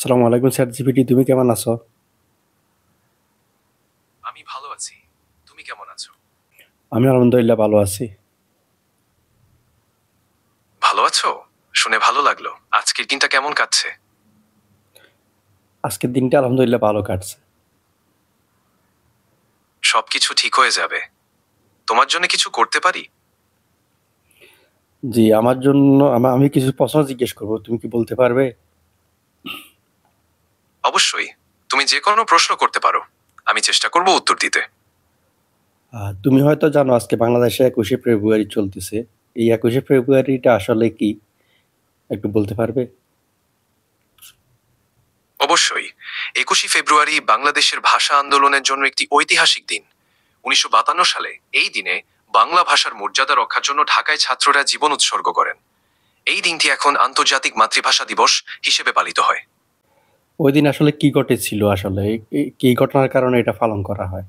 আসসালামু আলাইকুম sir GPT, তুমি কেমন আছো? আমি ভালো আছি। তুমি কেমন আছো? আমি আলহামদুলিল্লাহ ভালো আছি। ভালো আছো? শুনে ভালো লাগলো। আজকের দিনটা কেমন কাটছে? আজকের দিনটা আলহামদুলিল্লাহ ভালো কাটছে। সবকিছু ঠিক হয়ে যাবে। তোমার জন্য কিছু করতে পারি? জি, আমার জন্য আমি কিছু প্রশ্ন জিজ্ঞেস করব, তুমি কি বলতে পারবে? অবশ্যই। তুমি যে কোনো প্রশ্ন করতে পারো। আমি চেষ্টা করব উত্তর দিতে। তুমি হয়তো জানো আজকে বাংলাদেশে ২১শে ফেব্রুয়ারি চলতেছে। এই ২১শে ফেব্রুয়ারিটা আসলে কি একটু বলতে পারবে? অবশ্যই। ২১শে ফেব্রুয়ারি বাংলাদেশের ভাষা আন্দোলনের জন্য একটি ঐতিহাসিক দিন। ১৯৫২ সালে এই দিনে বাংলা ভাষার মর্যাদা রক্ষার জন্য ঢাকায় ছাত্ররা জীবন উৎসর্গ করেন। এই দিনটি এখন আন্তর্জাতিক মাতৃভাষা দিবস হিসেবে পালিত হয়। ওই দিন আসলে কি ঘটেছিল আসলে? কি ঘটনার কারণে এটা পালন করা হয়?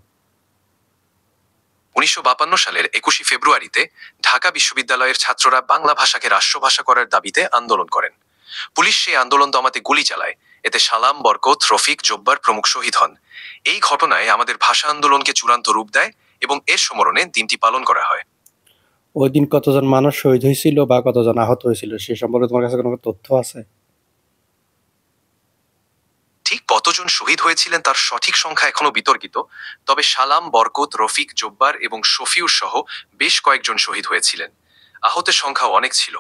১৯৫২ সালের ২১শে ফেব্রুয়ারিতে ঢাকা বিশ্ববিদ্যালয়ের ছাত্ররা বাংলা ভাষাকে রাষ্ট্রভাষা করার দাবিতে আন্দোলন করেন। পুলিশ সেই আন্দোলন দমাতে গুলি চালায়। এতে সালাম, বরকত, রফিক, জব্বার প্রমুখ শহীদ হন। এই ঘটনায় আমাদের ভাষা আন্দোলনকে চূড়ান্ত রূপ দেয় এবং এর স্মরণে দিনটি পালন করা হয়। ওই দিন কতজন মানুষ শহীদ হয়েছিল বা কতজন আহত হয়েছিল সে সম্পর্কে তোমার কাছে কোনো তথ্য আছে? ঠিক কতজন শহীদ হয়েছিলেন তার সঠিক সংখ্যা এখনো বিতর্কিত। তবে সালাম, বরকত, রফিক, জব্বার এবং শফিউর সহ বেশ কয়েকজন শহীদ হয়েছিলেন। আহতের সংখ্যা অনেক ছিল।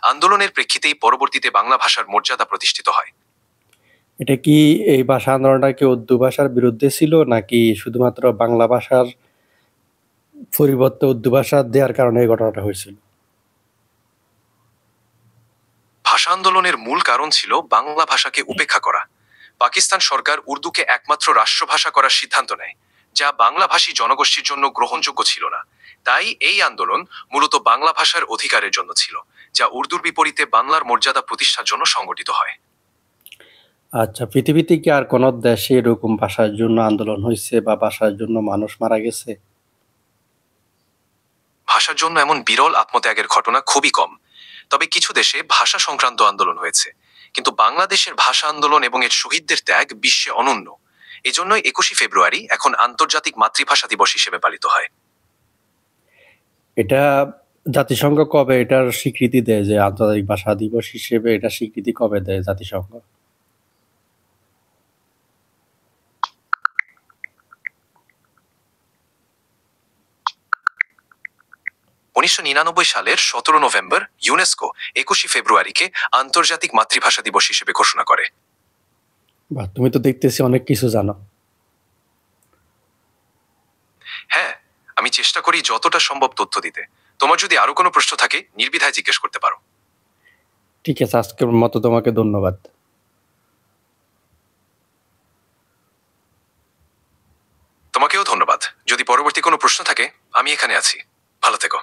আন্দোলনের প্রেক্ষিতেই পরবর্তীতে বাংলা ভাষার মর্যাদা প্রতিষ্ঠিত হয়। এটা কি এই ভাষা আন্দোলনটা কি উর্দু ভাষার বিরুদ্ধে ছিল নাকি শুধুমাত্র বাংলা ভাষার পরিবর্তে উর্দু ভাষা দেওয়ার কারণে এই ঘটনাটা হয়েছিল? ভাষা আন্দোলনের মূল কারণ ছিল বাংলা ভাষাকে উপেক্ষা করা। পাকিস্তান সরকার উর্দুকে একমাত্র রাষ্ট্রভাষা করার সিদ্ধান্ত নেয়, যা বাংলাভাষী জনগোষ্ঠীর জন্য গ্রহণযোগ্য ছিল না। তাই এই আন্দোলন মূলত বাংলা ভাষার অধিকারের জন্য ছিল, যা উর্দুর বিপরীতে বাংলার মর্যাদা প্রতিষ্ঠার জন্য সংগঠিত হয়। আচ্ছা, পৃথিবীতে কি আর কোনো দেশে এরকম ভাষার জন্য আন্দোলন হইছে বা ভাষার জন্য মানুষ মারা গেছে? ভাষার জন্য এমন বিরল আত্মত্যাগের ঘটনা খুবই কম। তবে কিছু দেশে ভাষা সংক্রান্ত আন্দোলন হয়েছে। কিন্তু বাংলাদেশের ভাষা আন্দোলন এবং এর শহীদদের ত্যাগ বিশ্বে অনন্য। এজন্যই ২১শে ফেব্রুয়ারি এখন আন্তর্জাতিক মাতৃভাষা দিবস হিসেবে পালিত হয়। এটা জাতিসংঘ কবে এটার স্বীকৃতি দেয় যে আন্তর্জাতিক ভাষা দিবস হিসেবে এটা স্বীকৃতি কবে দেয় জাতিসংঘ? ১৯৯৯ সালের ১৭ নভেম্বর ইউনেস্কো ২১শে ফেব্রুয়ারিকে আন্তর্জাতিক মাতৃভাষা দিবস হিসেবে ঘোষণা করে। বাহ! তুমি তো দেখতেছি অনেক কিছু জানো। হ্যাঁ, আমি চেষ্টা করি যতটা সম্ভব তথ্য দিতে। তোমার যদি আরো কোনো প্রশ্ন থাকে নির্দ্বিধায় জিজ্ঞেস করতে পারো। ঠিক আছে, আজকের মতো তোমাকে ধন্যবাদ। তোমাকেও ধন্যবাদ। যদি পরবর্তী কোনো প্রশ্ন থাকে, আমি এখানে আছি। ভালো থেকো।